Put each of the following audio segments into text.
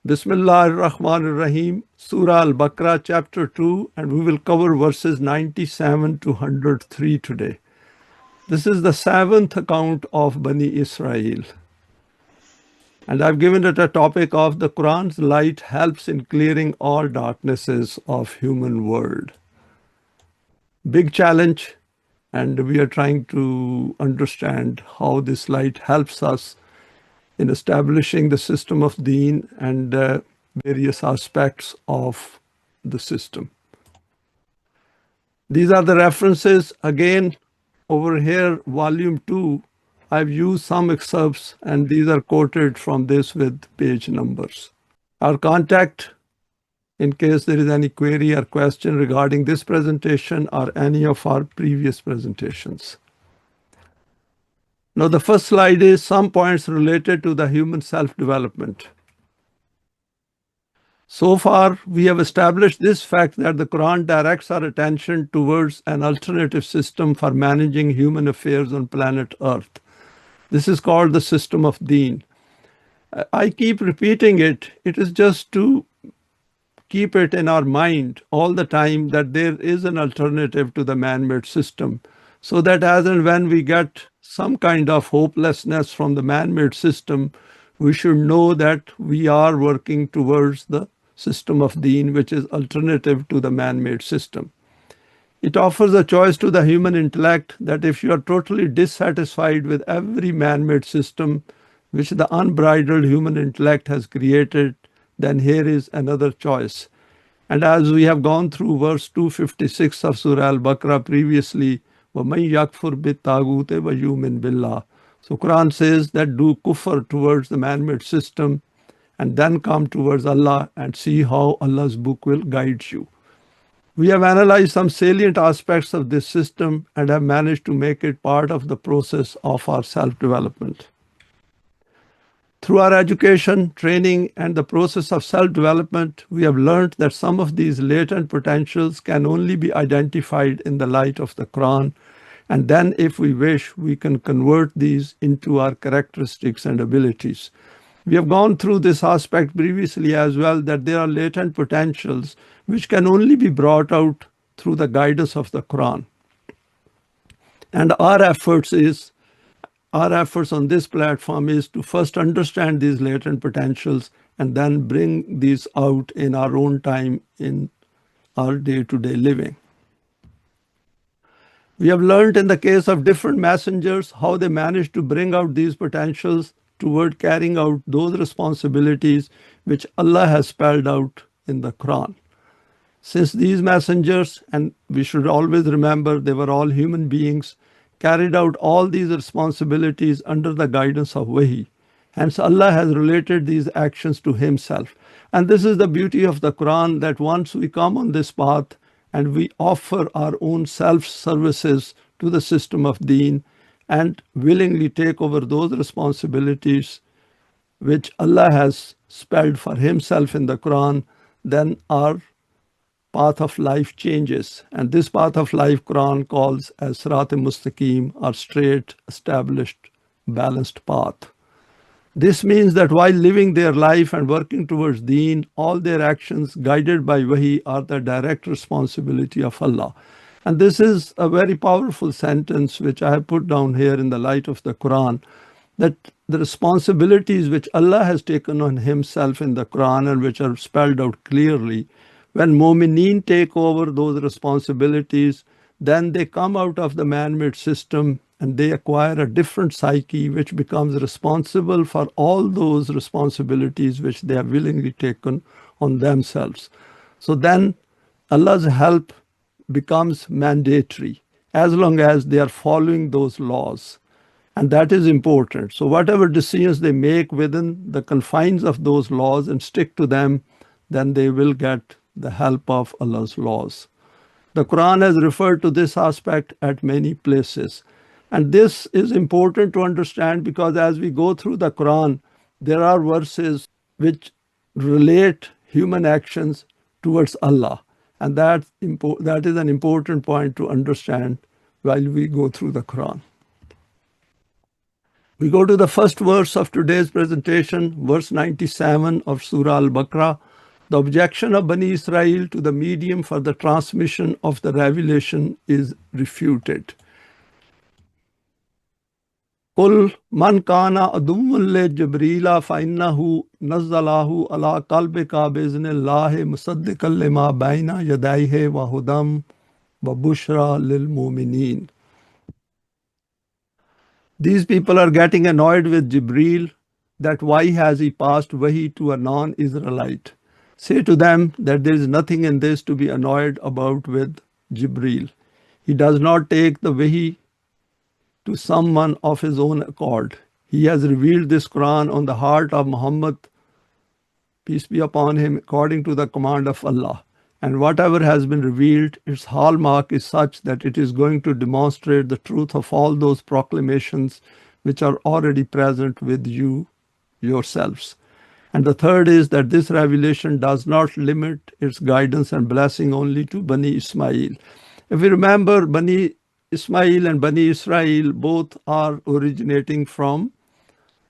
Bismillah ar-Rahman ar-Rahim, Surah Al-Baqarah, chapter 2, and we will cover verses 97 to 103 today. This is the 7th account of Bani Israel. And I've given it a topic of the Quran's light helps in clearing all darknesses of human world. Big challenge, and we are trying to understand how this light helps us in establishing the system of deen and various aspects of the system. These are the references. Again, over here, volume 2, I've used some excerpts and these are quoted from this with page numbers. Our contact, in case there is any query or question regarding this presentation or any of our previous presentations. Now, the first slide is some points related to the human self-development. So far, we have established this fact that the Quran directs our attention towards an alternative system for managing human affairs on planet Earth. This is called the system of deen. I keep repeating it. It is just to keep it in our mind all the time that there is an alternative to the man-made system, so that as and when we get some kind of hopelessness from the man-made system, we should know that we are working towards the system of deen, which is alternative to the man-made system. It offers a choice to the human intellect that if you are totally dissatisfied with every man-made system which the unbridled human intellect has created, then here is another choice. And as we have gone through verse 256 of Surah Al-Baqarah previously, وَمَنْ يَكْفُرْ بِالطَّاغُوتِ وَيُؤْمِنْ بِاللَّهِ. So Quran says that do kufr towards the man-made system and then come towards Allah and see how Allah's book will guide you. We have analyzed some salient aspects of this system and have managed to make it part of the process of our self-development. Through our education, training, and the process of self-development, we have learned that some of these latent potentials can only be identified in the light of the Quran, and then, if we wish, we can convert these into our characteristics and abilities. We have gone through this aspect previously as well, that there are latent potentials which can only be brought out through the guidance of the Quran. And our efforts on this platform is to first understand these latent potentials and then bring these out in our own time in our day-to-day living. We have learned in the case of different messengers how they managed to bring out these potentials toward carrying out those responsibilities which Allah has spelled out in the Quran. Since these messengers, and we should always remember they were all human beings, carried out all these responsibilities under the guidance of Wahi. Hence, Allah has related these actions to Himself. And this is the beauty of the Quran, that once we come on this path and we offer our own self-services to the system of deen and willingly take over those responsibilities which Allah has spelled for Himself in the Quran, then our path of life changes. And this path of life Quran calls as Sirat-e-Mustaqim, or straight, established, balanced path. This means that while living their life and working towards deen, all their actions guided by Wahi are the direct responsibility of Allah. And this is a very powerful sentence which I have put down here in the light of the Quran, that the responsibilities which Allah has taken on Himself in the Quran and which are spelled out clearly, when Mu'mineen take over those responsibilities, then they come out of the man-made system and they acquire a different psyche which becomes responsible for all those responsibilities which they have willingly taken on themselves. So then Allah's help becomes mandatory as long as they are following those laws. And that is important. So whatever decisions they make within the confines of those laws and stick to them, then they will get the help of Allah's laws. The Quran has referred to this aspect at many places. And this is important to understand because as we go through the Quran, there are verses which relate human actions towards Allah. And that is an important point to understand while we go through the Quran. We go to the first verse of today's presentation, verse 97 of Surah Al-Baqarah. The objection of Bani Israel to the medium for the transmission of the revelation is refuted. قل من كان عدوا لجبريل فإنه نزله على قلبك بإذن الله مصدقا لما بين يديه وهدى وبشرى للمؤمنين. These people are getting annoyed with Jibreel that why has he passed Wahi to a non-Israelite. Say to them that there is nothing in this to be annoyed about with Jibreel. He does not take the Wahi to someone of his own accord. He has revealed this Quran on the heart of Muhammad, peace be upon him, according to the command of Allah. And whatever has been revealed, its hallmark is such that it is going to demonstrate the truth of all those proclamations which are already present with you yourselves. And the third is that this revelation does not limit its guidance and blessing only to Bani Ismail. If we remember, Bani Ismail and Bani Israel both are originating from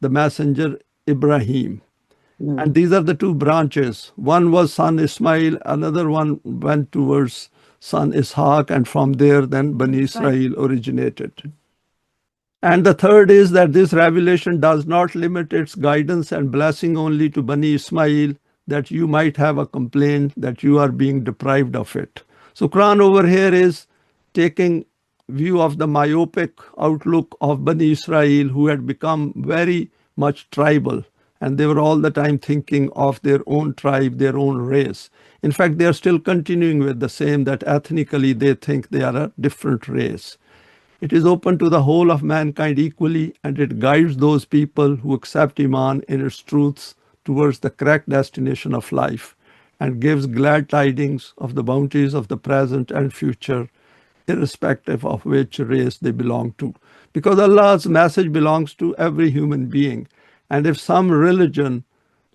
the messenger Ibrahim. And these are the two branches. One was son Ismail, another one went towards son Ishaq, and from there then Bani Israel originated. And the third is that this revelation does not limit its guidance and blessing only to Bani Ismail, that you might have a complaint that you are being deprived of it. So Quran over here is taking view of the myopic outlook of Bani Israel, who had become very much tribal, and they were all the time thinking of their own tribe, their own race. In fact, they are still continuing with the same, that ethnically they think they are a different race. It is open to the whole of mankind equally, and it guides those people who accept Iman in its truths towards the correct destination of life, and gives glad tidings of the bounties of the present and future, irrespective of which race they belong to. Because Allah's message belongs to every human being. And if some religion,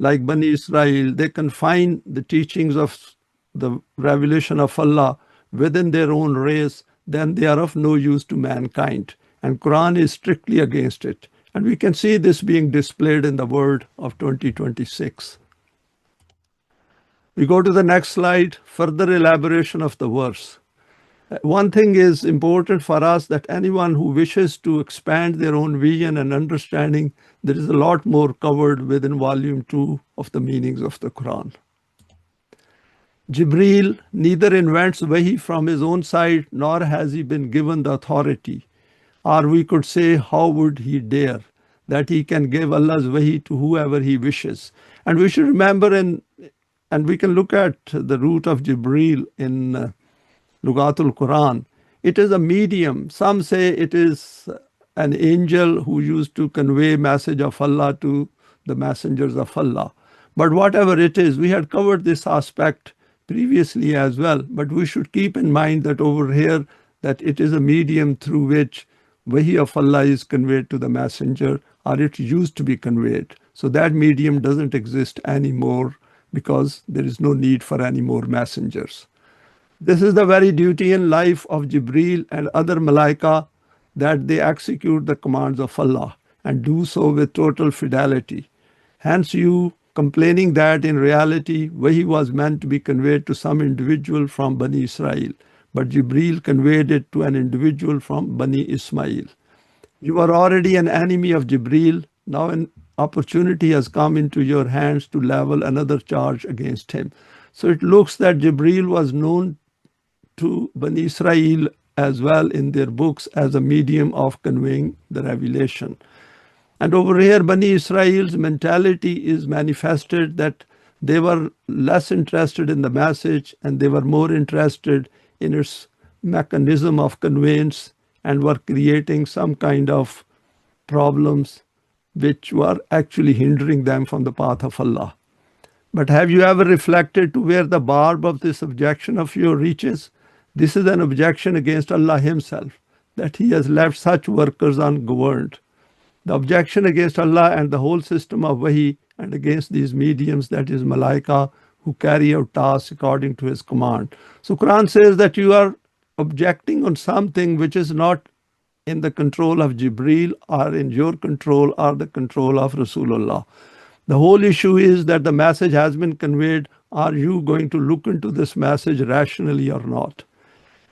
like Bani Israel, they confine the teachings of the revelation of Allah within their own race, then they are of no use to mankind. And Quran is strictly against it. And we can see this being displayed in the world of 2026. We go to the next slide, further elaboration of the verse. One thing is important for us, that anyone who wishes to expand their own vision and understanding, there is a lot more covered within volume 2 of the meanings of the Quran. Jibreel neither invents Wahi from his own side, nor has he been given the authority. Or we could say, how would he dare, that he can give Allah's Wahi to whoever he wishes. And we should remember, and we can look at the root of Jibreel in Lugatul Quran. It is a medium. Some say it is an angel who used to convey message of Allah to the messengers of Allah. But whatever it is, we had covered this aspect previously as well. But we should keep in mind that over here, that it is a medium through which Wahi of Allah is conveyed to the messenger, or it used to be conveyed. So that medium doesn't exist anymore, because there is no need for any more messengers. This is the very duty in life of Jibreel and other Malaika, that they execute the commands of Allah and do so with total fidelity. Hence you complaining that in reality Wahi was meant to be conveyed to some individual from Bani Israel, but Jibreel conveyed it to an individual from Bani Ismail. You are already an enemy of Jibreel. Now an opportunity has come into your hands to level another charge against him. So it looks that Jibreel was known to Bani Israel as well in their books as a medium of conveying the revelation. And over here, Bani Israel's mentality is manifested, that they were less interested in the message and they were more interested in its mechanism of conveyance, and were creating some kind of problems which were actually hindering them from the path of Allah. But have you ever reflected to where the barb of this objection of yours reaches? This is an objection against Allah himself, that he has left such workers ungoverned. The objection against Allah and the whole system of Wahi, and against these mediums, that is Malaika, who carry out tasks according to his command. So Quran says that you are objecting on something which is not in the control of Jibreel or in your control or the control of Rasulullah. The whole issue is that the message has been conveyed. Are you going to look into this message rationally or not?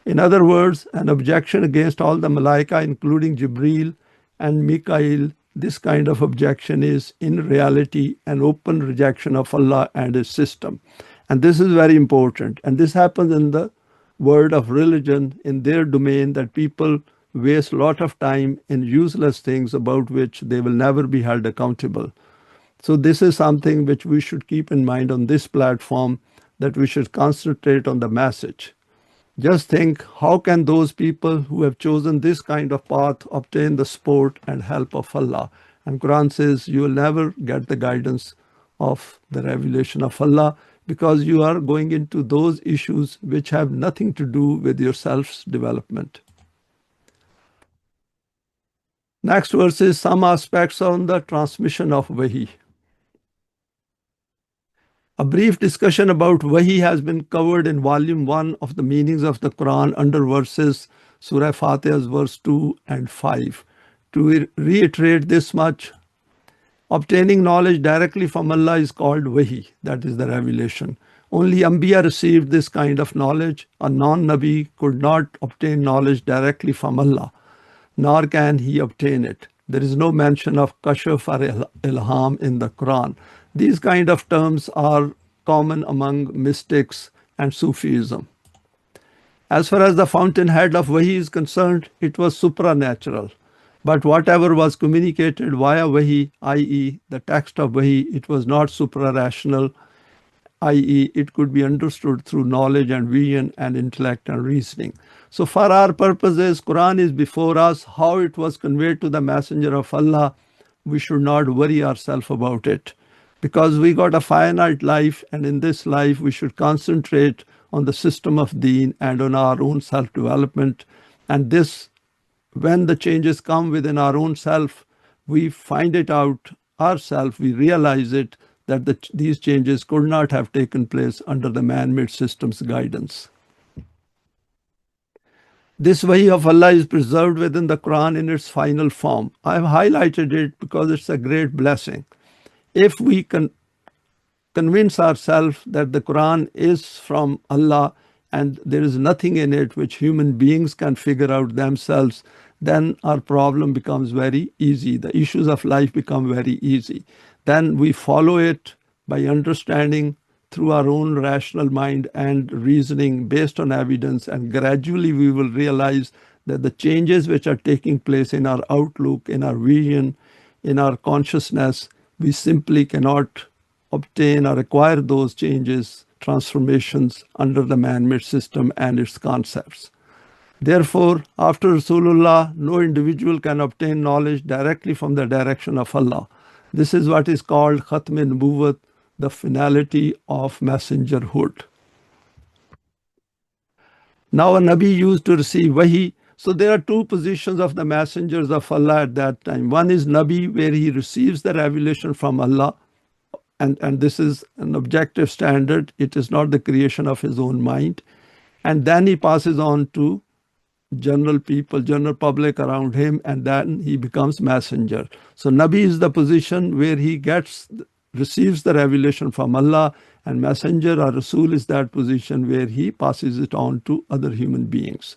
In other words, an objection against all the malaika, including Jibreel and Mikael, this kind of objection is in reality an open rejection of Allah and His system. And this is very important. And this happens in the world of religion, in their domain, that people waste a lot of time in useless things about which they will never be held accountable. So this is something which we should keep in mind on this platform, that we should concentrate on the message. Just think, how can those people who have chosen this kind of path obtain the support and help of Allah? And Quran says you will never get the guidance of the revelation of Allah, because you are going into those issues which have nothing to do with your self's development. Next verse is some aspects on the transmission of Wahi. A brief discussion about Wahi has been covered in volume 1 of the meanings of the Quran under verses Surah Fatiha's verse 2 and 5. To reiterate this much, obtaining knowledge directly from Allah is called Wahi, that is the revelation. Only Anbiya received this kind of knowledge. A non-Nabi could not obtain knowledge directly from Allah, nor can he obtain it. There is no mention of kashf or ilham in the Quran. These kind of terms are common among mystics and Sufism. As far as the fountainhead of Wahi is concerned, it was supranatural. But whatever was communicated via Wahi, i.e. the text of Wahi, it was not supra-rational, i.e. it could be understood through knowledge and vision and intellect and reasoning. So for our purposes, Quran is before us. How it was conveyed to the Messenger of Allah, we should not worry ourselves about it, because we got a finite life, and in this life we should concentrate on the system of Deen and on our own self-development. And this, when the changes come within our own self, we find it out ourselves, we realize it, that these changes could not have taken place under the man-made system's guidance. This Wahi of Allah is preserved within the Quran in its final form. I have highlighted it because it's a great blessing. If we can convince ourselves that the Quran is from Allah and there is nothing in it which human beings can figure out themselves, then our problem becomes very easy. The issues of life become very easy. Then we follow it by understanding through our own rational mind and reasoning based on evidence, and gradually we will realize that the changes which are taking place in our outlook, in our vision, in our consciousness, we simply cannot obtain or acquire those changes, transformations under the man-made system and its concepts. Therefore, after Rasulullah, no individual can obtain knowledge directly from the direction of Allah. This is what is called Khatm-e-Nubuwwat, the finality of messengerhood. Now a Nabi used to receive Wahi. So there are two positions of the messengers of Allah at that time. One is Nabi, where he receives the revelation from Allah, and this is an objective standard. It is not the creation of his own mind. And then he passes on to general people, general public around him, and then he becomes messenger. So Nabi is the position where he receives the revelation from Allah, and messenger or Rasool is that position where he passes it on to other human beings.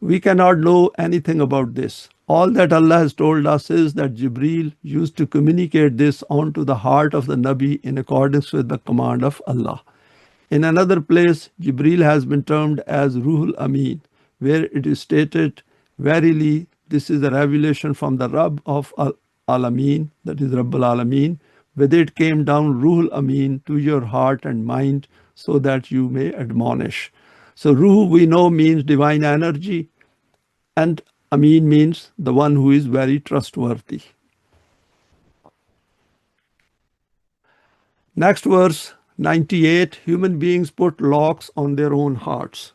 We cannot know anything about this. All that Allah has told us is that Jibreel used to communicate this onto the heart of the Nabi in accordance with the command of Allah. In another place, Jibreel has been termed as Ruhul Amin, where it is stated, verily, this is a revelation from the Rabb of Al-Alameen, that is Rabbul Alameen. With it came down Ruhul Amin to your heart and mind so that you may admonish. So Ruh, we know, means divine energy, and Amin means the one who is very trustworthy. Next verse, 98, human beings put locks on their own hearts.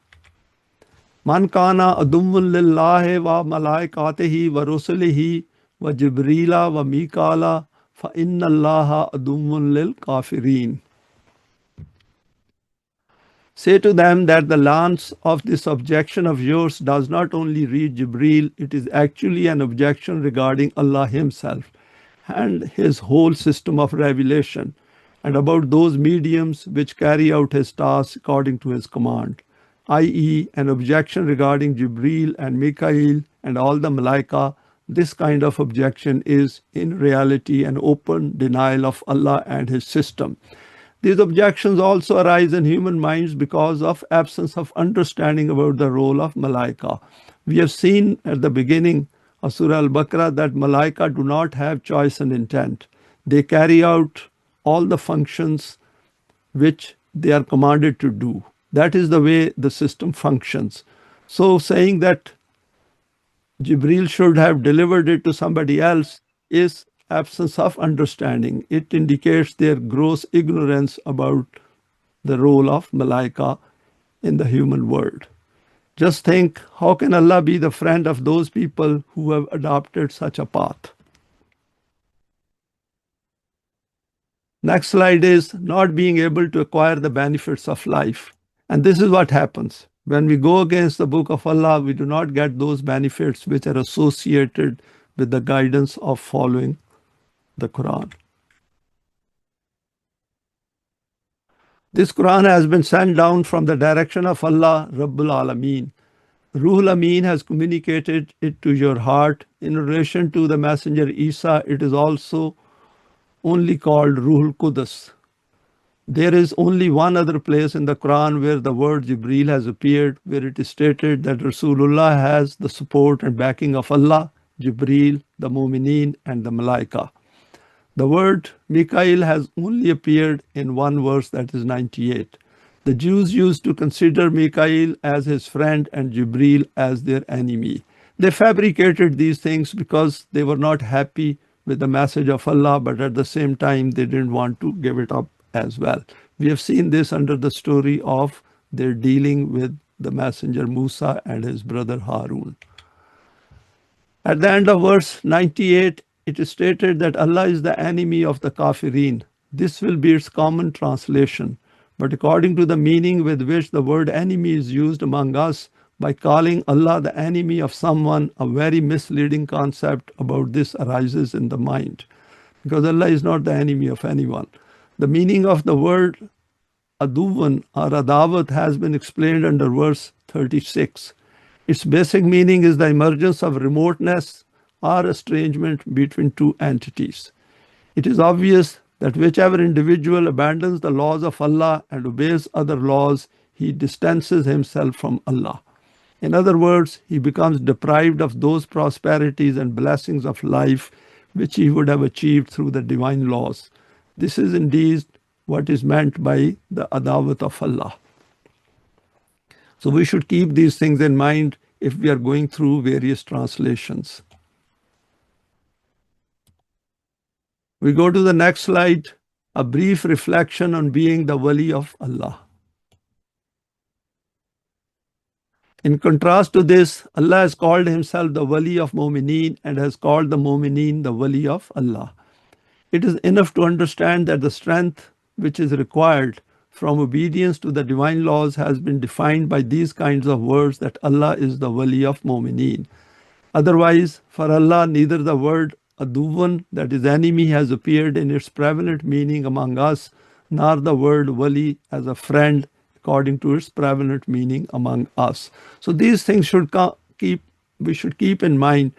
Man kana aduwwun lillahi wa malaikatihi wa rusulihi wa Jibrila wa Mikala fa inna Allaha aduwwun lil kafirin. Say to them that the lance of this objection of yours does not only read Jibreel, it is actually an objection regarding Allah Himself and His whole system of revelation, and about those mediums which carry out His tasks according to His command, i.e., an objection regarding Jibreel and Mikael and all the Malaika. This kind of objection is in reality an open denial of Allah and His system. These objections also arise in human minds because of absence of understanding about the role of Malaika. We have seen at the beginning of Surah Al-Baqarah that Malaika do not have choice and intent. They carry out all the functions which they are commanded to do. That is the way the system functions. So saying that Jibreel should have delivered it to somebody else is absence of understanding. It indicates their gross ignorance about the role of Malaika in the human world. Just think, how can Allah be the friend of those people who have adopted such a path? Next slide is not being able to acquire the benefits of life. And this is what happens. When we go against the book of Allah, we do not get those benefits which are associated with the guidance of following the Quran. This Quran has been sent down from the direction of Allah Rabbul Alameen. Ruhul Amin has communicated it to your heart. In relation to the messenger Isa, it is also only called Ruhul Qudus. There is only one other place in the Quran where the word Jibreel has appeared, where it is stated that Rasulullah has the support and backing of Allah, Jibreel, the Mu'mineen, and the Malaika. The word Mikael has only appeared in one verse, that is 98. The Jews used to consider Mikael as his friend and Jibreel as their enemy. They fabricated these things because they were not happy with the message of Allah, but at the same time they didn't want to give it up as well. We have seen this under the story of their dealing with the messenger Musa and his brother Harun. At the end of verse 98, it is stated that Allah is the enemy of the Kafirin. This will be its common translation. But according to the meaning with which the word enemy is used among us, by calling Allah the enemy of someone, a very misleading concept about this arises in the mind. Because Allah is not the enemy of anyone. The meaning of the word aduwan or adawat has been explained under verse 36. Its basic meaning is the emergence of remoteness or estrangement between two entities. It is obvious that whichever individual abandons the laws of Allah and obeys other laws, he distances himself from Allah. In other words, he becomes deprived of those prosperities and blessings of life which he would have achieved through the divine laws. This is indeed what is meant by the adawat of Allah. So we should keep these things in mind if we are going through various translations. We go to the next slide, a brief reflection on being the wali of Allah. In contrast to this, Allah has called himself the wali of Mu'mineen and has called the Mu'mineen the wali of Allah. It is enough to understand that the strength which is required from obedience to the divine laws has been defined by these kinds of words, that Allah is the wali of Mu'mineen. Otherwise, for Allah, neither the word aduwan, that is enemy, has appeared in its prevalent meaning among us, nor the word wali as a friend according to its prevalent meaning among us. So these things we should keep in mind,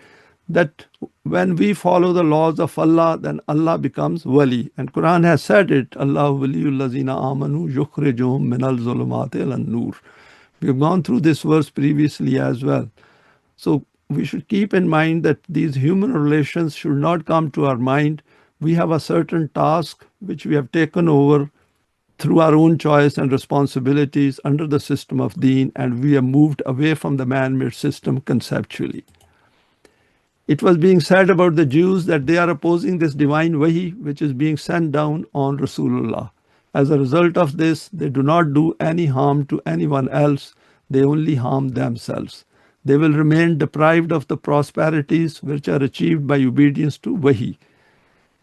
that when we follow the laws of Allah, then Allah becomes wali. And Quran has said it, Allah waliyul lazina amanu yukhrijuhum minal zulumati ilan nur. We have gone through this verse previously as well. So we should keep in mind that these human relations should not come to our mind. We have a certain task which we have taken over through our own choice and responsibilities under the system of deen, and we have moved away from the man-made system conceptually. It was being said about the Jews that they are opposing this divine Wahi which is being sent down on Rasulullah. As a result of this, they do not do any harm to anyone else, they only harm themselves. They will remain deprived of the prosperities which are achieved by obedience to Wahi.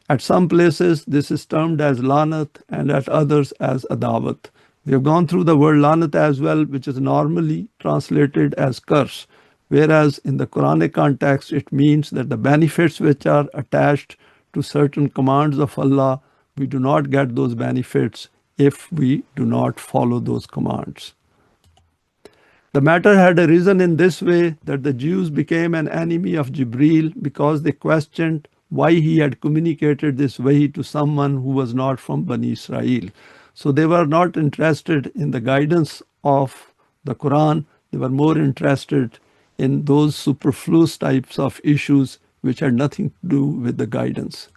At some places, this is termed as lanat and at others as adawat. We have gone through the word lanat as well, which is normally translated as curse, whereas in the Quranic context, it means that the benefits which are attached to certain commands of Allah, we do not get those benefits if we do not follow those commands. The matter had arisen in this way that the Jews became an enemy of Jibreel because they questioned why he had communicated this Wahi to someone who was not from Bani Israel. So they were not interested in the guidance of the Quran, they were more interested in those superfluous types of issues which had nothing to do with the guidance.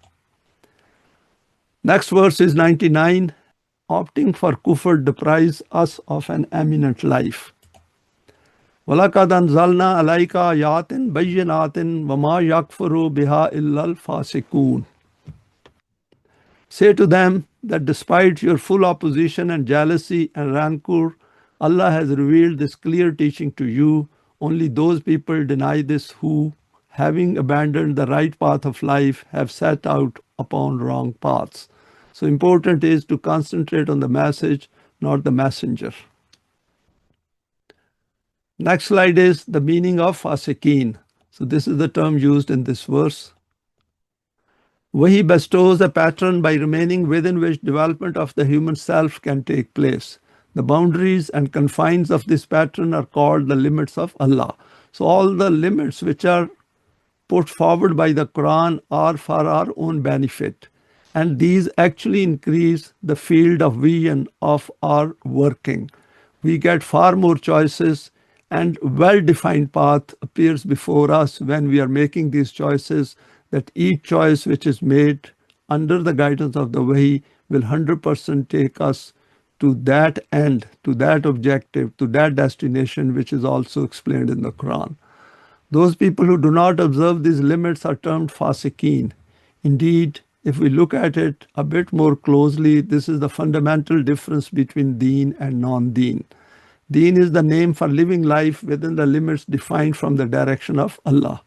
Next verse is 99. Opting for Kufr deprives us of an eminent life. وَلَقَدْ أَنزَلْنَا عَلَيْكَ آيَاتٍ بَيِّنَاتٍ وَمَا يَكْفُرُ بِهَا إِلَّا الْفَاسِقُونَ. Say to them that despite your full opposition and jealousy and rancor, Allah has revealed this clear teaching to you. Only those people deny this who, having abandoned the right path of life, have set out upon wrong paths. So important is to concentrate on the message, not the messenger. Next slide is the meaning of Fasiqeen. So this is the term used in this verse. Wahi bestows a pattern by remaining within which development of the human self can take place. The boundaries and confines of this pattern are called the limits of Allah. So all the limits which are put forward by the Quran are for our own benefit. And these actually increase the field of vision of our working. We get far more choices, and well-defined path appears before us when we are making these choices, that each choice which is made under the guidance of the Wahi will 100% take us to that end, to that objective, to that destination which is also explained in the Quran. Those people who do not observe these limits are termed Fasiqeen. Indeed, if we look at it a bit more closely, this is the fundamental difference between deen and non-deen. Deen is the name for living life within the limits defined from the direction of Allah.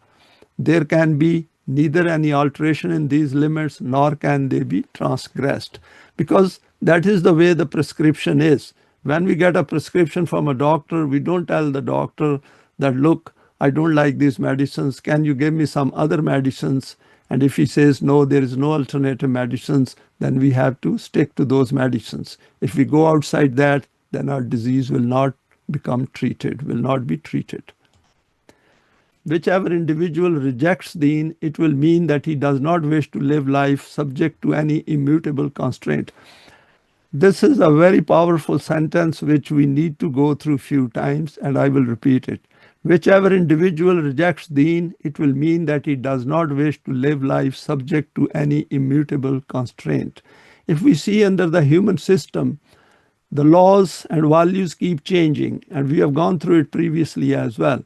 There can be neither any alteration in these limits nor can they be transgressed, because that is the way the prescription is. When we get a prescription from a doctor, we don't tell the doctor that, look, I don't like these medicines, can you give me some other medicines? And if he says no, there is no alternative medicines, then we have to stick to those medicines. If we go outside that, then our disease will not become treated, will not be treated. Whichever individual rejects deen, it will mean that he does not wish to live life subject to any immutable constraint. This is a very powerful sentence which we need to go through few times, and I will repeat it. Whichever individual rejects deen, it will mean that he does not wish to live life subject to any immutable constraint. If we see under the human system, the laws and values keep changing, and we have gone through it previously as well.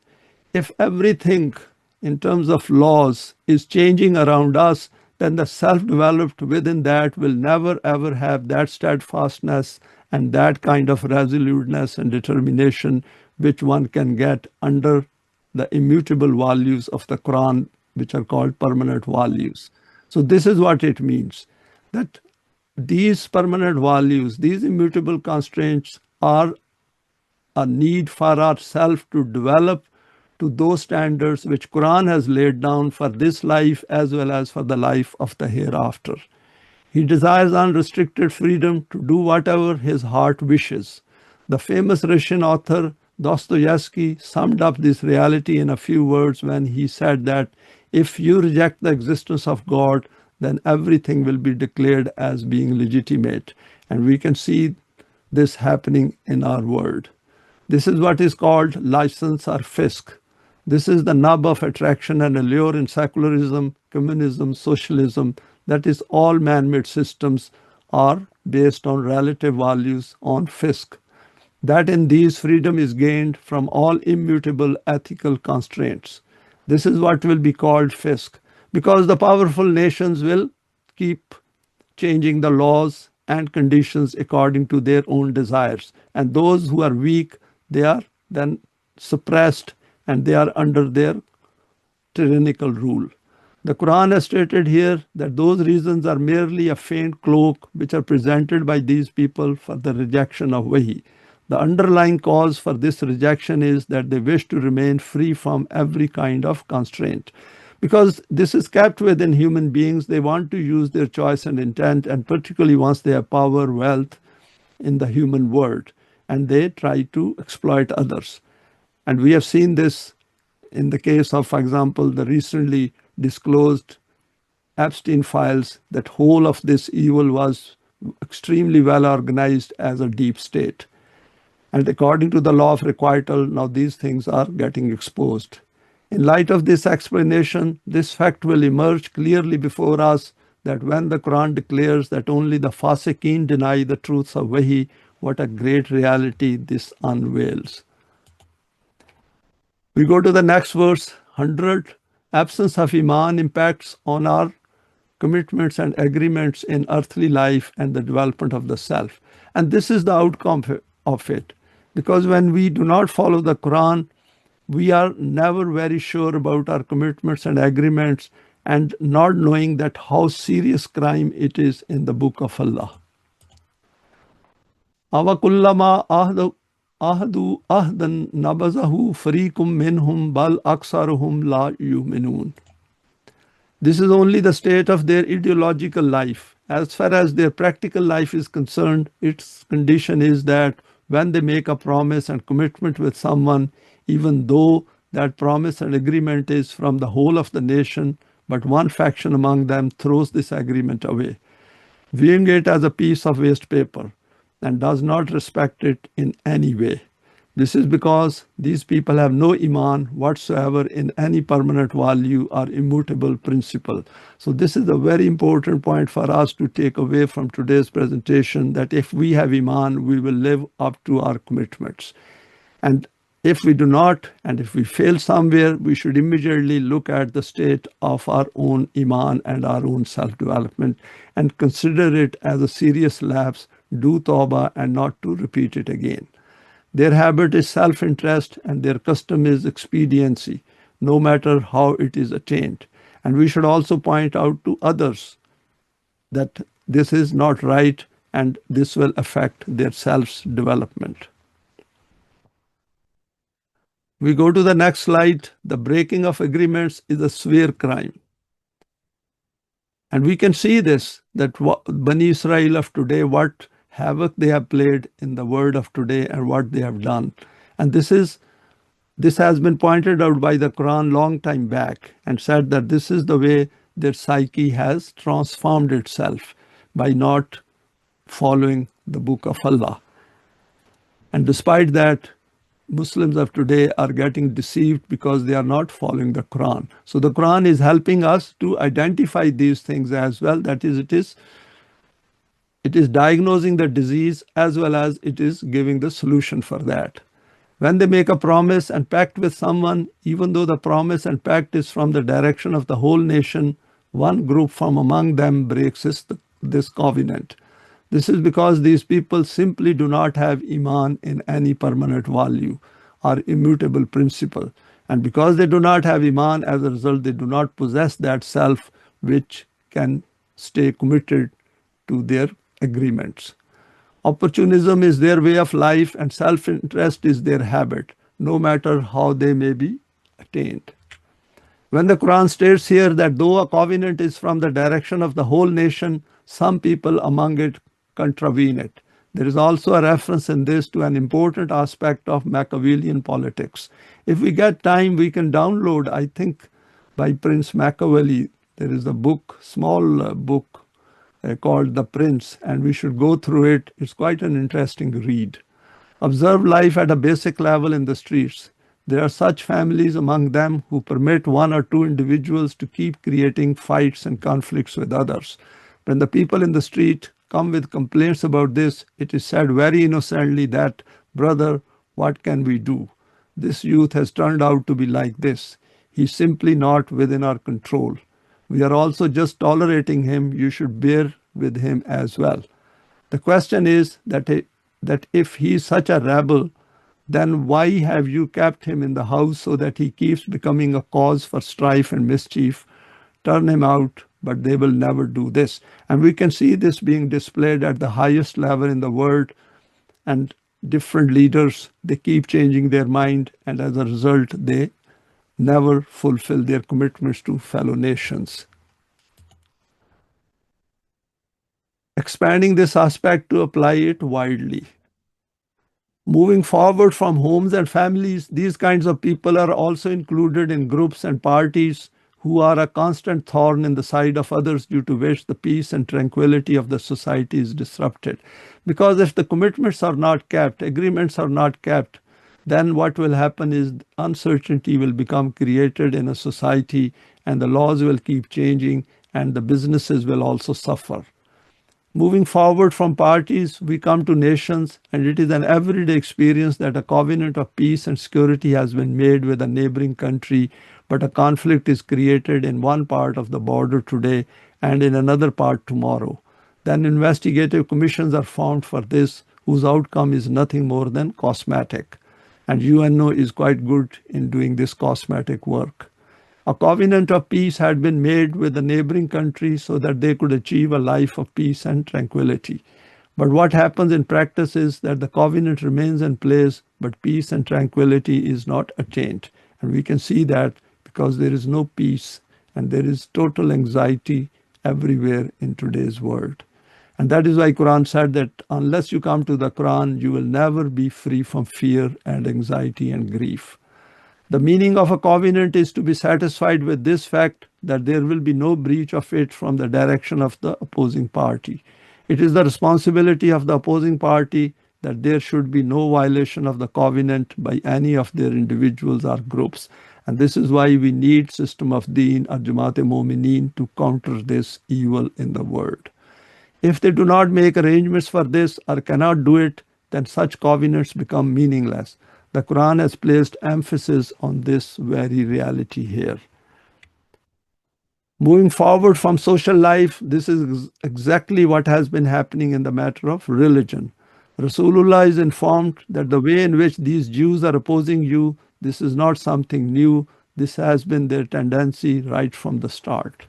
If everything in terms of laws is changing around us, then the self-developed within that will never ever have that steadfastness and that kind of resoluteness and determination which one can get under the immutable values of the Quran, which are called permanent values. So this is what it means, that these permanent values, these immutable constraints are a need for ourselves to develop to those standards which Quran has laid down for this life as well as for the life of the hereafter. He desires unrestricted freedom to do whatever his heart wishes. The famous Russian author Dostoevsky summed up this reality in a few words when he said that if you reject the existence of God, then everything will be declared as being legitimate. And we can see this happening in our world. This is what is called license or fisc. This is the nub of attraction and allure in secularism, communism, socialism. That is, all man-made systems are based on relative values, on fisc. That in these freedom is gained from all immutable ethical constraints. This is what will be called fisc, because the powerful nations will keep changing the laws and conditions according to their own desires. And those who are weak, they are then suppressed and they are under their tyrannical rule. The Quran has stated here that those reasons are merely a faint cloak which are presented by these people for the rejection of Wahi. The underlying cause for this rejection is that they wish to remain free from every kind of constraint. Because this is kept within human beings, they want to use their choice and intent, and particularly once they have power, wealth in the human world, and they try to exploit others. And we have seen this in the case of, for example, the recently disclosed Epstein files, that whole of this evil was extremely well organized as a deep state. And according to the law of requital, now these things are getting exposed. In light of this explanation, this fact will emerge clearly before us that when the Quran declares that only the Fasiqeen deny the truths of Wahi, what a great reality this unveils. We go to the next verse, 100. Absence of Iman impacts on our commitments and agreements in earthly life and the development of the self. And this is the outcome of it. Because when we do not follow the Quran, we are never very sure about our commitments and agreements, and not knowing that how serious crime it is in the book of Allah. Awakullama ahdu ahdan nabazahu fariqum minhum bal aksaruhum la yu'minun. This is only the state of their ideological life. As far as their practical life is concerned, its condition is that when they make a promise and commitment with someone, even though that promise and agreement is from the whole of the nation, but one faction among them throws this agreement away, viewing it as a piece of waste paper, and does not respect it in any way. This is because these people have no iman whatsoever in any permanent value or immutable principle. So this is a very important point for us to take away from today's presentation, that if we have iman, we will live up to our commitments. And if we do not, and if we fail somewhere, we should immediately look at the state of our own iman and our own self-development and consider it as a serious lapse, do tawbah, and not to repeat it again. Their habit is self-interest and their custom is expediency, no matter how it is attained. And we should also point out to others that this is not right and this will affect their self-development. We go to the next slide. The breaking of agreements is a severe crime. And we can see this, that Bani Israel of today, what havoc they have played in the world of today and what they have done. And this has been pointed out by the Quran long time back, and said that this is the way their psyche has transformed itself by not following the book of Allah. And despite that, Muslims of today are getting deceived because they are not following the Quran. So the Quran is helping us to identify these things as well. That is, it is diagnosing the disease as well as it is giving the solution for that. When they make a promise and pact with someone, even though the promise and pact is from the direction of the whole nation, one group from among them breaks this covenant. This is because these people simply do not have iman in any permanent value or immutable principle. And because they do not have iman, as a result, they do not possess that self which can stay committed to their agreements. Opportunism is their way of life and self-interest is their habit, no matter how they may be attained. When the Quran states here that though a covenant is from the direction of the whole nation, some people among it contravene it. There is also a reference in this to an important aspect of Machiavellian politics. If we get time, we can download, I think, by Prince Machiavelli. There is a book, small book called The Prince, and we should go through it. It's quite an interesting read. Observe life at a basic level in the streets. There are such families among them who permit one or two individuals to keep creating fights and conflicts with others. When the people in the street come with complaints about this, it is said very innocently that, brother, what can we do? This youth has turned out to be like this. He's simply not within our control. We are also just tolerating him. You should bear with him as well. The question is that if he is such a rebel, then why have you kept him in the house so that he keeps becoming a cause for strife and mischief? turn him out, but they will never do this. And we can see this being displayed at the highest level in the world, and different leaders, they keep changing their mind, and as a result, they never fulfill their commitments to fellow nations. Expanding this aspect to apply it widely. Moving forward from homes and families, these kinds of people are also included in groups and parties who are a constant thorn in the side of others, due to which the peace and tranquility of the society is disrupted. Because if the commitments are not kept, agreements are not kept, then what will happen is uncertainty will become created in a society, and the laws will keep changing, and the businesses will also suffer. Moving forward from parties, we come to nations, and it is an everyday experience that a covenant of peace and security has been made with a neighboring country, but a conflict is created in one part of the border today and in another part tomorrow. Then investigative commissions are formed for this, whose outcome is nothing more than cosmetic. And UNO is quite good in doing this cosmetic work. A covenant of peace had been made with the neighboring country so that they could achieve a life of peace and tranquility. But what happens in practice is that the covenant remains in place, but peace and tranquility is not attained. And we can see that because there is no peace and there is total anxiety everywhere in today's world. And that is why Quran said that unless you come to the Quran, you will never be free from fear and anxiety and grief. The meaning of a covenant is to be satisfied with this fact that there will be no breach of it from the direction of the opposing party. It is the responsibility of the opposing party that there should be no violation of the covenant by any of their individuals or groups. And this is why we need system of deen or Jamaat-e-Momineen to counter this evil in the world. If they do not make arrangements for this or cannot do it, then such covenants become meaningless. The Quran has placed emphasis on this very reality here. Moving forward from social life, this is exactly what has been happening in the matter of religion. Rasulullah is informed that the way in which these Jews are opposing you, this is not something new. This has been their tendency right from the start.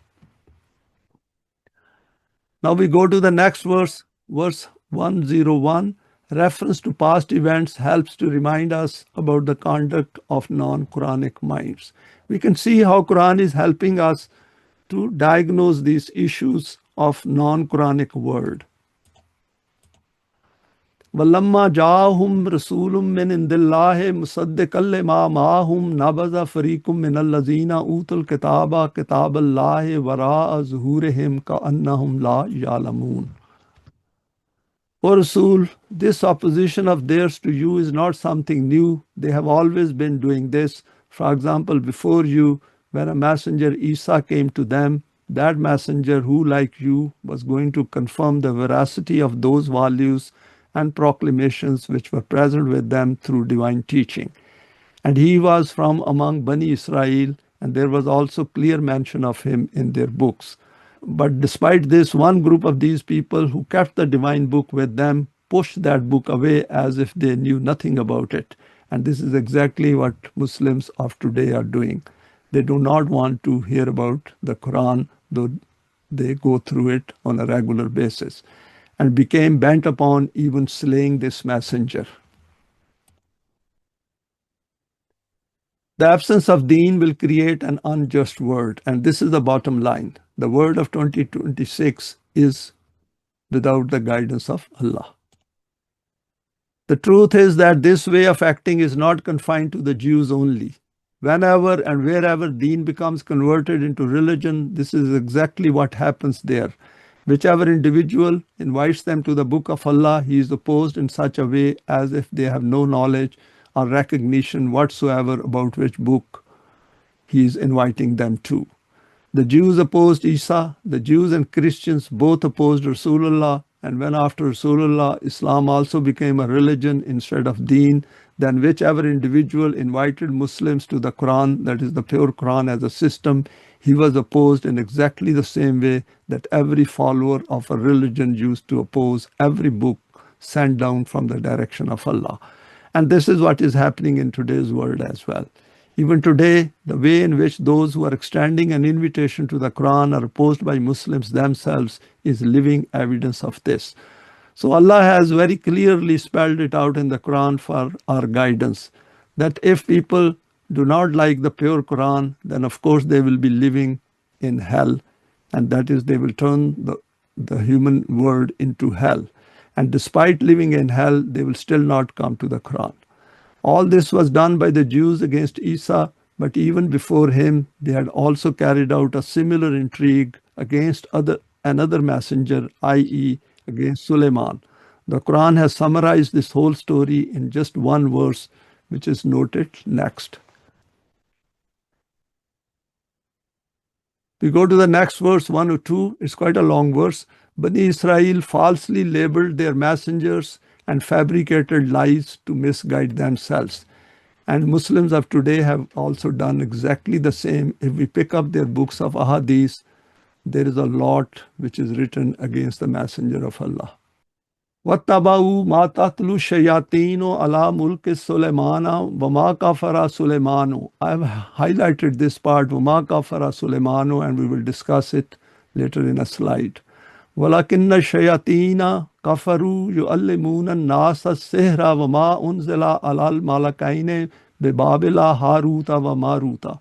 Now we go to the next verse, verse 101. Reference to past events helps to remind us about the conduct of non-Quranic minds. We can see how Quran is helping us to diagnose these issues of non-Quranic world. وَلَمَّا جَاءَهُمْ رَسُولٌ مِّنْ عِندِ اللَّهِ مُصَدِّقًا لِمَا مَعَهُمْ نَبَذَ فَرِيقٌ مِّنَ الَّذِينَ أُوتُوا الْكِتَابَ كِتَابَ اللَّهِ وَرَاءَ ظُهُورِهِمْ كَأَنَّهُمْ لَا يَعْلَمُونَ. O Rasul, this opposition of theirs to you is not something new. They have always been doing this. For example, before you, when a messenger Isa came to them, that messenger who, like you, was going to confirm the veracity of those values and proclamations which were present with them through divine teaching. And he was from among Bani Israel, and there was also clear mention of him in their books. But despite this, one group of these people who kept the divine book with them pushed that book away as if they knew nothing about it. And this is exactly what Muslims of today are doing. They do not want to hear about the Quran, though they go through it on a regular basis, and became bent upon even slaying this messenger. The absence of deen will create an unjust world, and this is the bottom line. The world of 2026 is without the guidance of Allah. The truth is that this way of acting is not confined to the Jews only. Whenever and wherever deen becomes converted into religion, this is exactly what happens there. Whichever individual invites them to the book of Allah, he is opposed in such a way as if they have no knowledge or recognition whatsoever about which book he is inviting them to. The Jews opposed Isa, the Jews and Christians both opposed Rasulullah, and when after Rasulullah, Islam also became a religion instead of deen, then whichever individual invited Muslims to the Quran, that is the pure Quran as a system, he was opposed in exactly the same way that every follower of a religion used to oppose every book sent down from the direction of Allah. And this is what is happening in today's world as well. Even today, the way in which those who are extending an invitation to the Quran are opposed by Muslims themselves is living evidence of this. So Allah has very clearly spelled it out in the Quran for our guidance that if people do not like the pure Quran, then of course they will be living in hell, and that is, they will turn the human world into hell. And despite living in hell, they will still not come to the Quran. All this was done by the Jews against Isa, but even before him, they had also carried out a similar intrigue against another messenger, i.e., against Suleman. The Quran has summarized this whole story in just one verse, which is noted next. We go to the next verse, 102. It's quite a long verse. Bani Israel falsely labeled their messengers and fabricated lies to misguide themselves. And Muslims of today have also done exactly the same. If we pick up their books of ahadith, there is a lot which is written against the Messenger of Allah. وَاتَّبَعُوا مَا تَتْلُو الشَّيَاطِينُ عَلَى مُلْكِ سُلَيْمَانَ وَمَا كَفَرَ سُلَيْمَانُ. I have highlighted this part, وَمَا كَفَرَ سُلَيْمَانُ, and we will discuss it later in a slide. وَلَكِنَّ الشَّيَاطِينَ كَفَرُوا يُعَلِّمُونَ النَّاسَ السِّحْرَ وَمَا أُنزِلَ عَلَى الْمَلَكَيْنِ بِبَابِلَ هَارُوتَ وَمَارُوتَ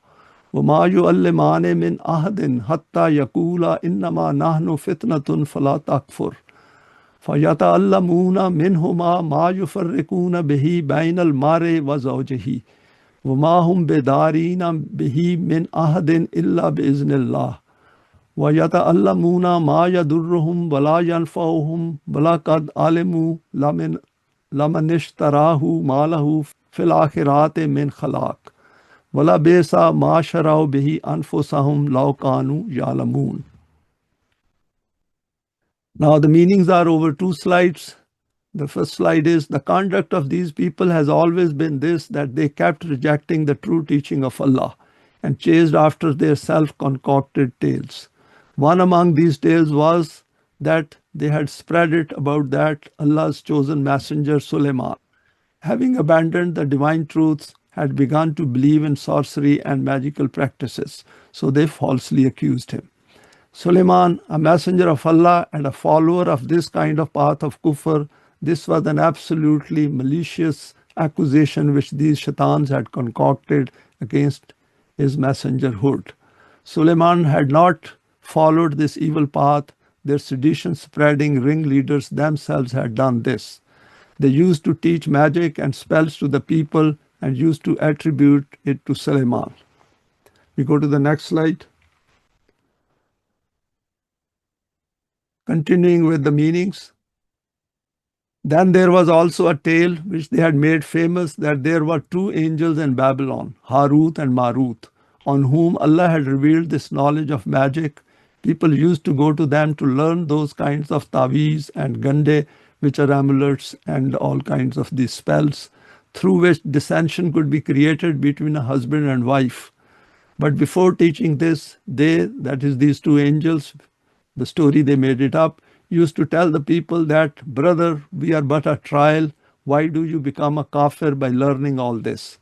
وَمَا يُعَلِّمَانِ مِنْ أَحَدٍ حَتَّى يَقُولَا إِنَّمَا نَحْنُ فِتْنَةٌ فَلَا تَكْفُرْ فَيَتَعَلَّمُونَ مِنْهُمَا مَا يُفَرِّقُونَ بِهِ بَيْنَ الْمَرْءِ وَزَوْجِهِ وَمَا هُمْ بِضَارِّينَ بِهِ مِنْ أَحَدٍ إِلَّا بِإِذْنِ اللَّهِ وَيَتَعَلَّمُونَ مَا يَضُرُّهُمْ وَلَا يَنْفَعُهُمْ وَلَقَدْ عَلِمُوا لَمَنِ اشْتَرَاهُ مَا لَهُ فِي الْآخِرَةِ مِنْ خَلَاقٍ وَلَبِئْسَ مَا شَرَوْا بِهِ أَنفُسَهُمْ لَوْ كَانُوا يَعْلَمُونَ. Now the meanings are over 2 slides. The first slide is, the conduct of these people has always been this, that they kept rejecting the true teaching of Allah and chased after their self-concocted tales. One among these tales was that they had spread it about that Allah's chosen messenger Suleman, having abandoned the divine truths, had begun to believe in sorcery and magical practices, so they falsely accused him. Suleman, a messenger of Allah and a follower of this kind of path of Kufr, this was an absolutely malicious accusation which these shaitans had concocted against his messengerhood. Suleman had not followed this evil path. Their sedition-spreading ringleaders themselves had done this. They used to teach magic and spells to the people and used to attribute it to Suleman. We go to the next slide. Continuing with the meanings. Then there was also a tale which they had made famous, that there were 2 angels in Babylon, Harut and Marut, on whom Allah had revealed this knowledge of magic. People used to go to them to learn those kinds of taweez and gande, which are amulets and all kinds of these spells, through which dissension could be created between a husband and wife. But before teaching this, they, that is these 2 angels, the story they made it up, used to tell the people that, brother, we are but a trial. Why do you become a kafir by learning all this?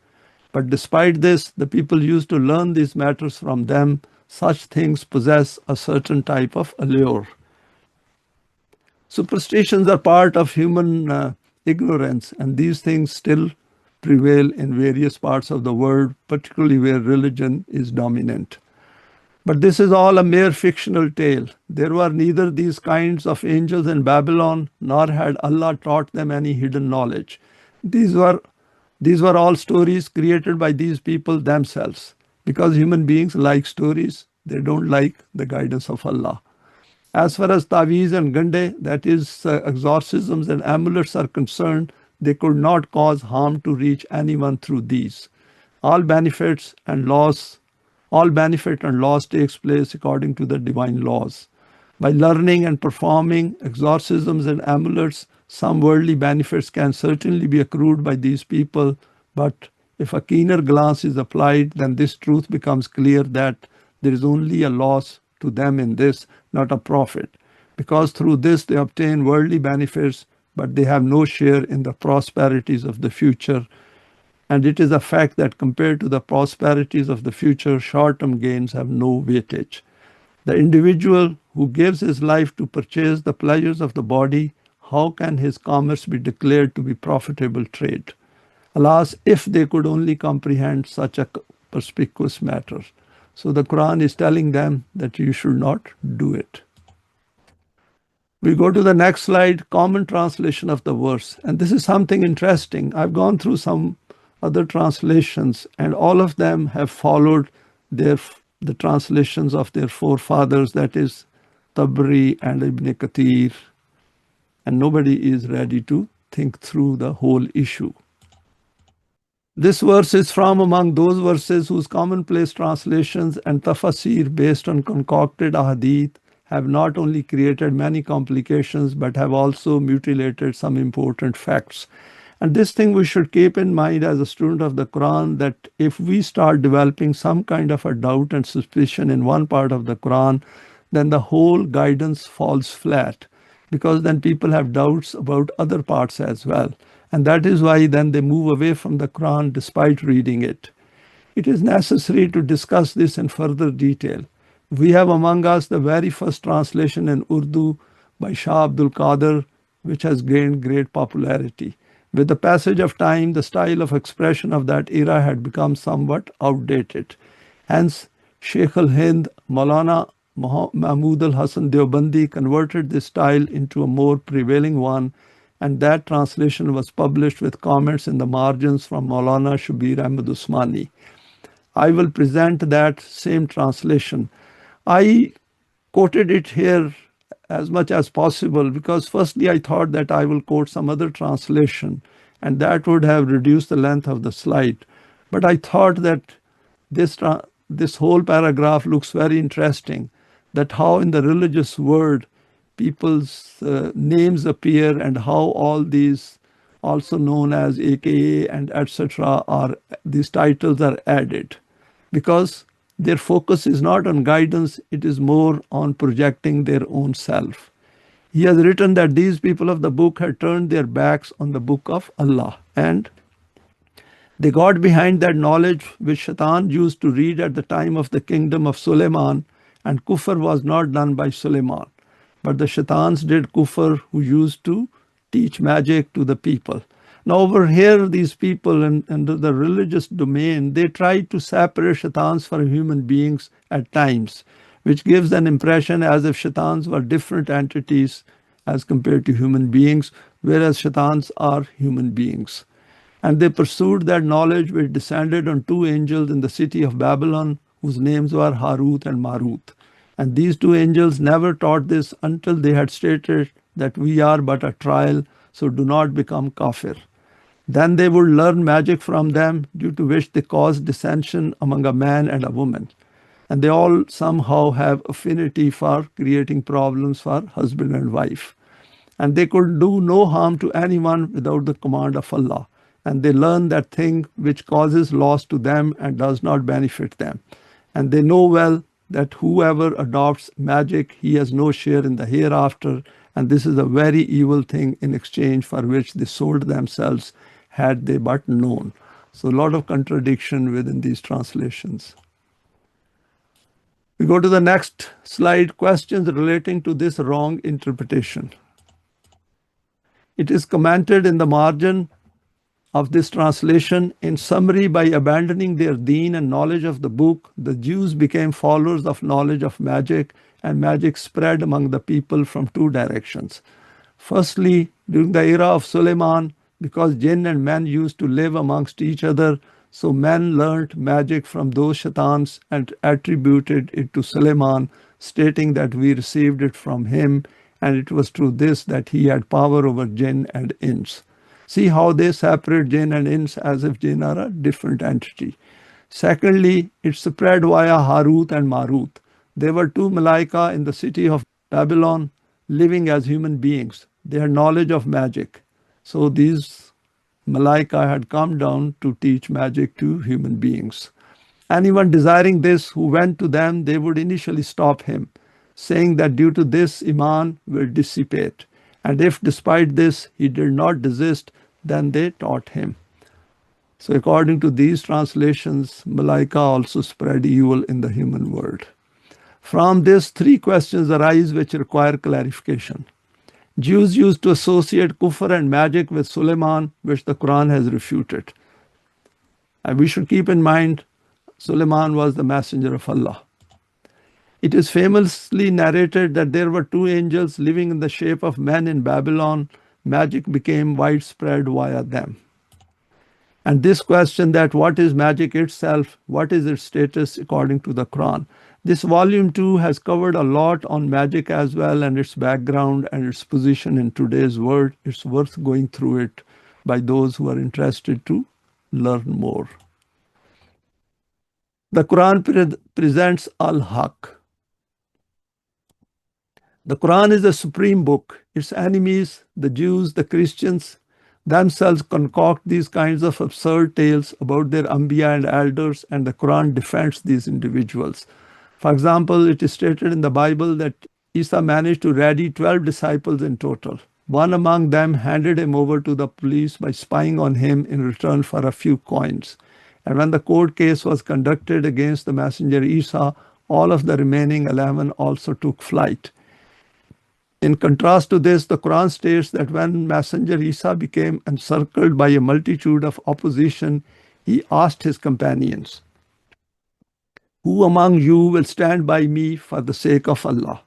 But despite this, the people used to learn these matters from them. Such things possess a certain type of allure. Superstitions are part of human ignorance, and these things still prevail in various parts of the world, particularly where religion is dominant. But this is all a mere fictional tale. There were neither these kinds of angels in Babylon, nor had Allah taught them any hidden knowledge. These were all stories created by these people themselves. Because human beings like stories, they don't like the guidance of Allah. As far as taweez and gande, that is exorcisms and amulets are concerned, they could not cause harm to reach anyone through these. All benefit and loss takes place according to the divine laws. By learning and performing exorcisms and amulets, some worldly benefits can certainly be accrued by these people, but if a keener glance is applied, then this truth becomes clear that there is only a loss to them in this, not a profit, because through this they obtain worldly benefits, but they have no share in the prosperities of the future, And it is a fact that compared to the prosperities of the future, short-term gains have no weightage. The individual who gives his life to purchase the pleasures of the body, how can his commerce be declared to be profitable trade? Alas, if they could only comprehend such a perspicuous matter. So the Quran is telling them that you should not do it. We go to the next slide, common translation of the verse. And this is something interesting. I've gone through some other translations, and all of them have followed the translations of their forefathers, that is Tabri and Ibn Kathir, and nobody is ready to think through the whole issue. This verse is from among those verses whose commonplace translations and tafasir based on concocted ahadith have not only created many complications but have also mutilated some important facts. And this thing we should keep in mind as a student of the Quran, that if we start developing some kind of a doubt and suspicion in one part of the Quran, then the whole guidance falls flat, because then people have doubts about other parts as well. And that is why then they move away from the Quran despite reading it. It is necessary to discuss this in further detail. We have among us the very first translation in Urdu by Shah Abdul Qadir, which has gained great popularity. With the passage of time, the style of expression of that era had become somewhat outdated. Hence, Sheikh al-Hind Maulana Mahmud al-Hasan Deobandi converted this style into a more prevailing one, and that translation was published with comments in the margins from Maulana Shabir Ahmad Usmani. I will present that same translation. I quoted it here as much as possible because firstly I thought that I will quote some other translation and that would have reduced the length of the slide. But I thought that this whole paragraph looks very interesting, that how in the religious world people's names appear and how all these, also known as AKA and etc., these titles are added, because their focus is not on guidance, it is more on projecting their own self. He has written that these people of the book had turned their backs on the book of Allah, and they got behind that knowledge which Shaitan used to read at the time of the kingdom of Suleman, and Kufr was not done by Suleman, but the Shaitans did Kufr who used to teach magic to the people. Now over here, these people in the religious domain, they try to separate Shaitans from human beings at times, which gives an impression as if Shaitans were different entities as compared to human beings, whereas Shaitans are human beings. And they pursued that knowledge which descended on two angels in the city of Babylon, whose names were Harut and Marut. And these two angels never taught this until they had stated that we are but a trial, so do not become kafir. Then they would learn magic from them, due to which they caused dissension among a man and a woman. And they all somehow have affinity for creating problems for husband and wife. And they could do no harm to anyone without the command of Allah. And they learn that thing which causes loss to them and does not benefit them. And they know well that whoever adopts magic, he has no share in the hereafter, and this is a very evil thing in exchange for which they sold themselves had they but known. So a lot of contradiction within these translations. We go to the next slide, questions relating to this wrong interpretation. It is commented in the margin of this translation, in summary, by abandoning their deen and knowledge of the book, the Jews became followers of knowledge of magic, and magic spread among the people from two directions. Firstly, during the era of Suleman, because jinn and men used to live amongst each other, so men learnt magic from those shaitans and attributed it to Suleman, stating that we received it from him, and it was through this that he had power over jinn and ins. See how they separate jinn and ins as if jinn are a different entity. Secondly, it spread via Harut and Marut. There were two Malaika in the city of Babylon living as human beings. They had knowledge of magic. So these Malaika had come down to teach magic to human beings. Anyone desiring this who went to them, they would initially stop him, saying that due to this, Iman will dissipate. And if despite this he did not desist, then they taught him. So according to these translations, Malaika also spread evil in the human world. From this, three questions arise which require clarification. Jews used to associate Kufr and magic with Suleman, which the Quran has refuted. And we should keep in mind, Suleman was the messenger of Allah. It is famously narrated that there were two angels living in the shape of men in Babylon. Magic became widespread via them. And this question that what is magic itself, what is its status according to the Quran? This volume 2 has covered a lot on magic as well and its background and its position in today's world. It's worth going through it by those who are interested to learn more. The Quran presents Al-Haq. The Quran is the supreme book. Its enemies, the Jews, the Christians, themselves concoct these kinds of absurd tales about their Anbiya and elders, and the Quran defends these individuals. For example, it is stated in the Bible that Isa managed to rally 12 disciples in total. One among them handed him over to the police by spying on him in return for a few coins. And when the court case was conducted against the messenger Isa, all of the remaining 11 also took flight. In contrast to this, the Quran states that when Messenger Isa became encircled by a multitude of opposition, he asked his companions, "Who among you will stand by me for the sake of Allah?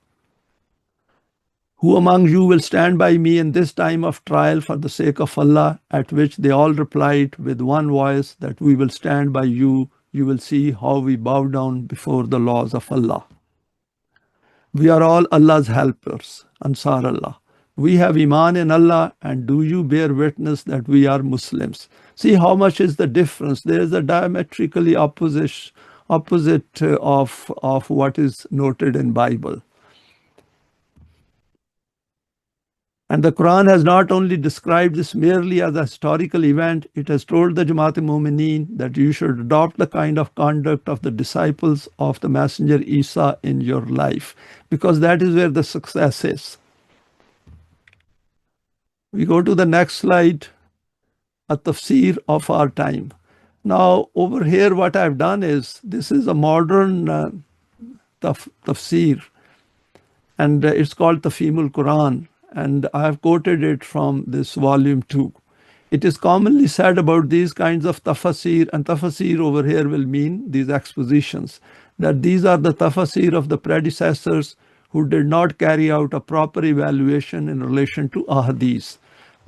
Who among you will stand by me in this time of trial for the sake of Allah?" At which they all replied with one voice that we will stand by you. You will see how we bow down before the laws of Allah. We are all Allah's helpers, Ansar Allah. We have Iman in Allah, and do you bear witness that we are Muslims? See how much is the difference. There is a diametrically opposite of what is noted in Bible. And the Quran has not only described this merely as a historical event, it has told the Jamaat-e-Mu'mineen that you should adopt the kind of conduct of the disciples of the Messenger Isa in your life, because that is where the success is. We go to the next slide, a tafsir of our time. Now, over here, what I've done is, this is a modern tafsir, and it's called Tafhimul Quran. And I have quoted it from this volume 2. It is commonly said about these kinds of tafsir, and tafsir over here will mean these expositions, that these are the tafsir of the predecessors who did not carry out a proper evaluation in relation to ahadith,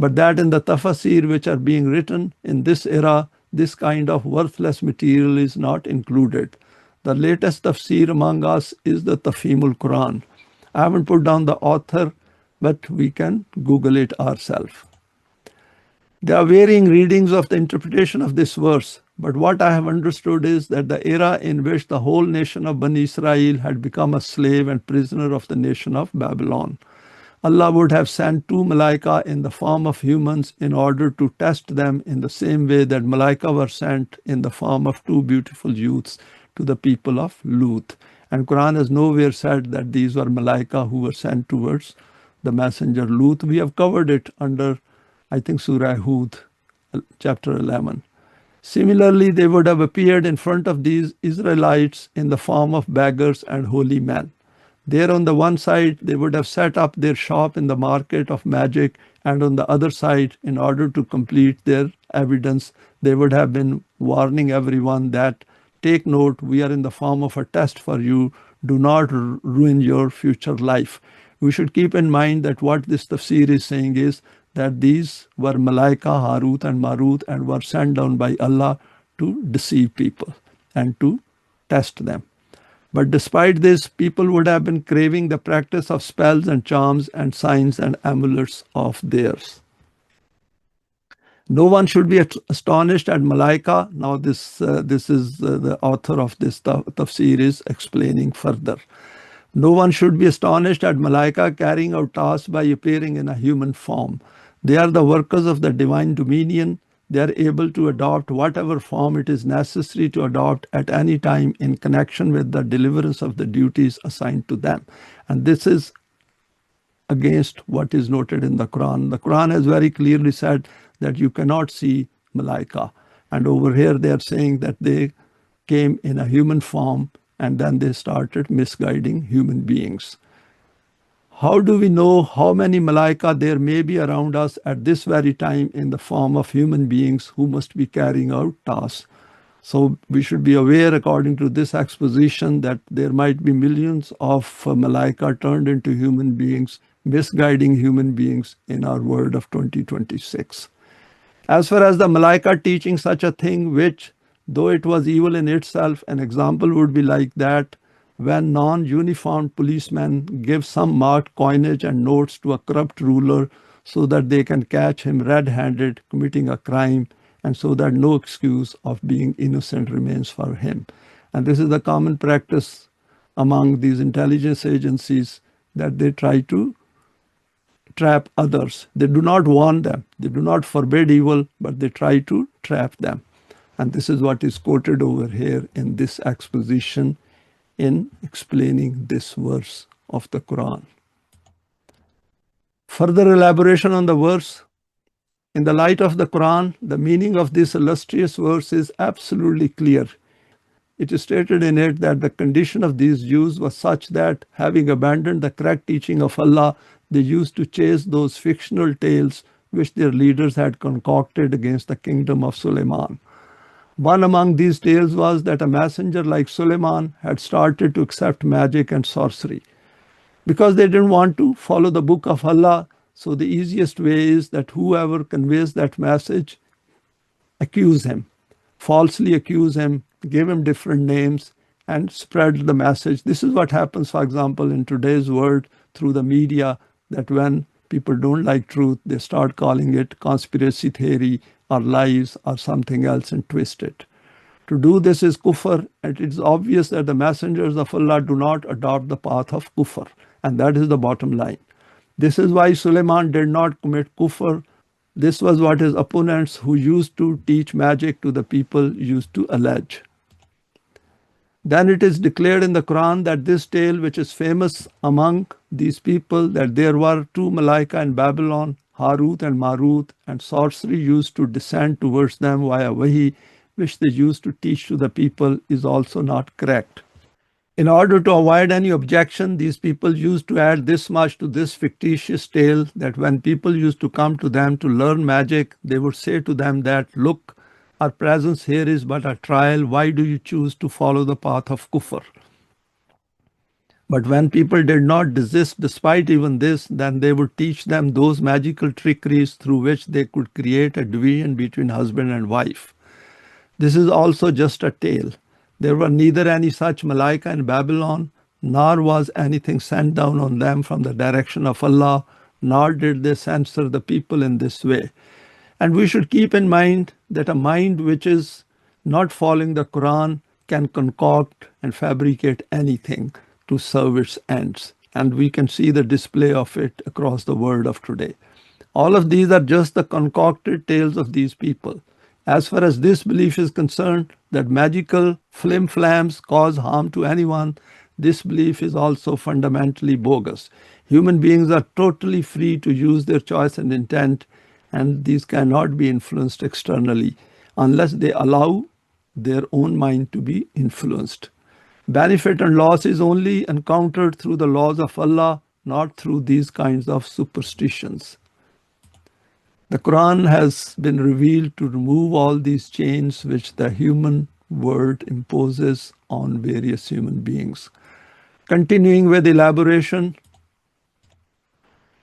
but that in the tafsir which are being written in this era, this kind of worthless material is not included. The latest tafsir among us is the Tafhimul Quran. I haven't put down the author, but we can Google it ourselves. There are varying readings of the interpretation of this verse, but what I have understood is that the era in which the whole nation of Bani Israel had become a slave and prisoner of the nation of Babylon, Allah would have sent two malaika in the form of humans in order to test them in the same way that malaika were sent in the form of two beautiful youths to the people of Lut. And Quran has nowhere said that these were malaika who were sent towards the messenger Lut. We have covered it under, I think, Surah Hud, chapter 11. Similarly, they would have appeared in front of these Israelites in the form of beggars and holy men. There on the one side, they would have set up their shop in the market of magic, and on the other side, in order to complete their evidence, they would have been warning everyone that, take note, we are in the form of a test for you. Do not ruin your future life. We should keep in mind that what this tafsir is saying is that these were malaika, Harut and Marut, and were sent down by Allah to deceive people and to test them. But despite this, people would have been craving the practice of spells and charms and signs and amulets of theirs. No one should be astonished at malaika. Now this is the author of this tafsir is explaining further. No one should be astonished at malaika carrying out tasks by appearing in a human form. They are the workers of the divine dominion. They are able to adopt whatever form it is necessary to adopt at any time in connection with the deliverance of the duties assigned to them. And this is against what is noted in the Quran. The Quran has very clearly said that you cannot see malaika. And over here they are saying that they came in a human form and then they started misguiding human beings. How do we know how many malaika there may be around us at this very time in the form of human beings who must be carrying out tasks? So we should be aware, according to this exposition, that there might be millions of malaika turned into human beings, misguiding human beings in our world of 2026. As far as the malaika teaching such a thing, which, though it was evil in itself, an example would be like that when non-uniformed policemen give some marked coinage and notes to a corrupt ruler so that they can catch him red-handed committing a crime, and so that no excuse of being innocent remains for him. And this is the common practice among these intelligence agencies, that they try to trap others. They do not warn them, they do not forbid evil, but they try to trap them. And this is what is quoted over here in this exposition in explaining this verse of the Quran. Further elaboration on the verse. In the light of the Quran, the meaning of this illustrious verse is absolutely clear. It is stated in it that the condition of these Jews was such that, having abandoned the correct teaching of Allah, they used to chase those fictional tales which their leaders had concocted against the kingdom of Suleman. One among these tales was that a messenger like Suleman had started to accept magic and sorcery. Because they didn't want to follow the book of Allah, so the easiest way is that whoever conveys that message, accuse him, falsely accuse him, give him different names, and spread the message. This is what happens, for example, in today's world through the media, that when people don't like truth, they start calling it conspiracy theory or lies or something else and twist it. To do this is Kufr, and it is obvious that the messengers of Allah do not adopt the path of Kufr, and that is the bottom line. This is why Suleman did not commit Kufr. This was what his opponents who used to teach magic to the people used to allege. Then it is declared in the Quran that this tale, which is famous among these people, that there were two Malaika in Babylon, Harut and Marut, and sorcery used to descend towards them via Wahi, which they used to teach to the people, is also not correct. In order to avoid any objection, these people used to add this much to this fictitious tale, that when people used to come to them to learn magic, they would say to them that, look, our presence here is but a trial. Why do you choose to follow the path of Kufr? But when people did not desist despite even this, then they would teach them those magical trickeries through which they could create a division between husband and wife. This is also just a tale. There were neither any such Malaika in Babylon, nor was anything sent down on them from the direction of Allah, nor did they censor the people in this way. And we should keep in mind that a mind which is not following the Quran can concoct and fabricate anything to serve its ends. And we can see the display of it across the world of today. All of these are just the concocted tales of these people. As far as this belief is concerned, that magical flim-flams cause harm to anyone, this belief is also fundamentally bogus. Human beings are totally free to use their choice and intent, and these cannot be influenced externally unless they allow their own mind to be influenced. Benefit and loss is only encountered through the laws of Allah, not through these kinds of superstitions. The Quran has been revealed to remove all these chains which the human world imposes on various human beings. Continuing with elaboration,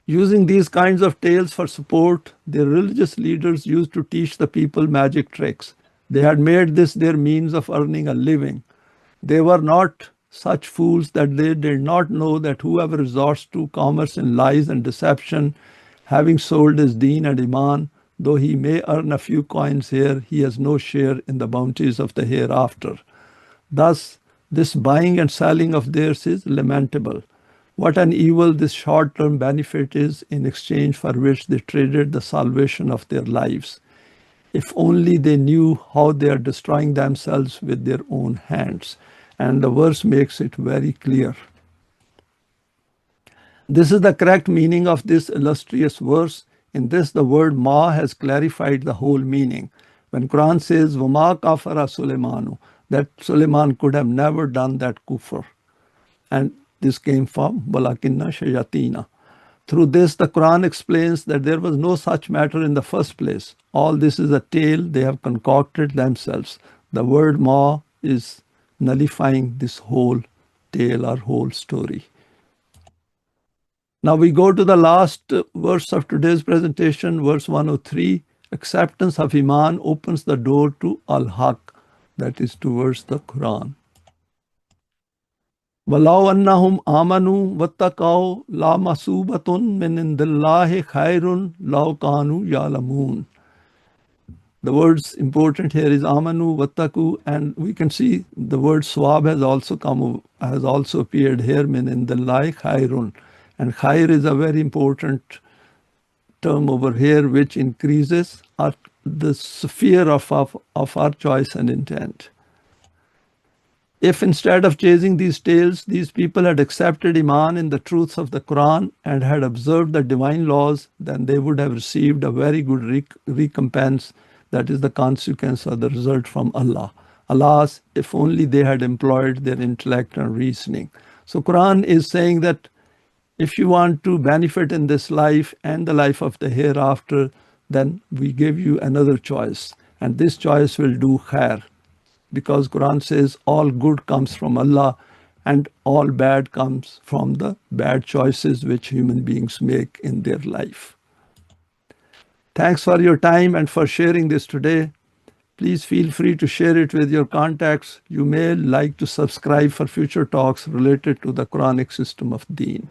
using these kinds of tales for support, the religious leaders used to teach the people magic tricks. They had made this their means of earning a living. They were not such fools that they did not know that whoever resorts to commerce in lies and deception, having sold his deen and iman, though he may earn a few coins here, he has no share in the bounties of the hereafter. Thus, this buying and selling of theirs is lamentable. What an evil this short-term benefit is, in exchange for which they traded the salvation of their lives. If only they knew how they are destroying themselves with their own hands. And the verse makes it very clear. This is the correct meaning of this illustrious verse. In this, the word ma has clarified the whole meaning. When Quran says, وَمَا كَفَرَ سُلَيْمَانُ, that Suleman could have never done that kufr. And this came from وَلَكِنَّ شَيَاطِينَ. Through this, the Quran explains that there was no such matter in the first place. All this is a tale they have concocted themselves. The word ma is nullifying this whole tale or whole story. Now we go to the last verse of today's presentation, verse 103. Acceptance of Iman opens the door to Al-Haq, that is towards the Quran. وَلَوْ أَنَّهُمْ آمَنُوا وَاتَّقَوْا لَمَثُوبَةٌ مِّنْ عِندِ اللَّهِ خَيْرٌ لَوْ كَانُوا يَعْلَمُونَ. The words important here is amanu, wattaku, and we can see the word swab has also appeared here, min indillahi khairun. And khair is a very important term over here, which increases the sphere of our choice and intent. If instead of chasing these tales, these people had accepted Iman in the truths of the Quran and had observed the divine laws, then they would have received a very good recompense. That is the consequence or the result from Allah. Alas, if only they had employed their intellect and reasoning. So Quran is saying that if you want to benefit in this life and the life of the hereafter, then we give you another choice. And this choice will do khair. Because Quran says all good comes from Allah and all bad comes from the bad choices which human beings make in their life. Thanks for your time and for sharing this today. Please feel free to share it with your contacts. You may like to subscribe for future talks related to the Quranic system of Deen.